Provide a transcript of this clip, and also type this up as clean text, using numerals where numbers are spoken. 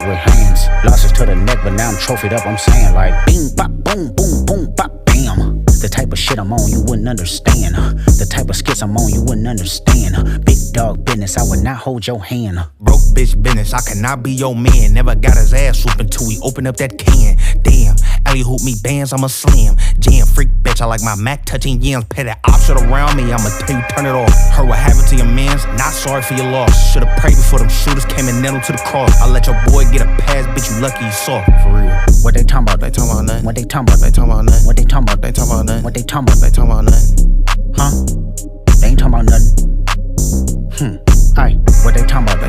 with hands. Losses to the neck, but now I'm trophied up. I'm saying like bing, bop, boom, boom, boom, bop, bam. The type of shit I'm on, you wouldn't understand. The type of skits I'm on, you wouldn't understand. Big dog business, I would not hold your hand. Broke bitch business, I cannot be your man. Never got his ass whooped until we open up that can. Damn, alley hoop me bands, I'm a slam. Jam freak bitch, I like my Mac touching yams. Petty option around me, I'ma tell you turn it off. Heard what happened to your mans, not sorry for your loss. Should've prayed before them shooters came and nailed him to the cross. I let your boy get a pass, bitch, you lucky you saw. For real. What they talking about? They talking about nothing. What they talking about? They talking about nothing. What they talking about? They talking about nothing. What they talking about? They talking about nothing. Huh? They ain't talking about nothing. Aight, what they talking about?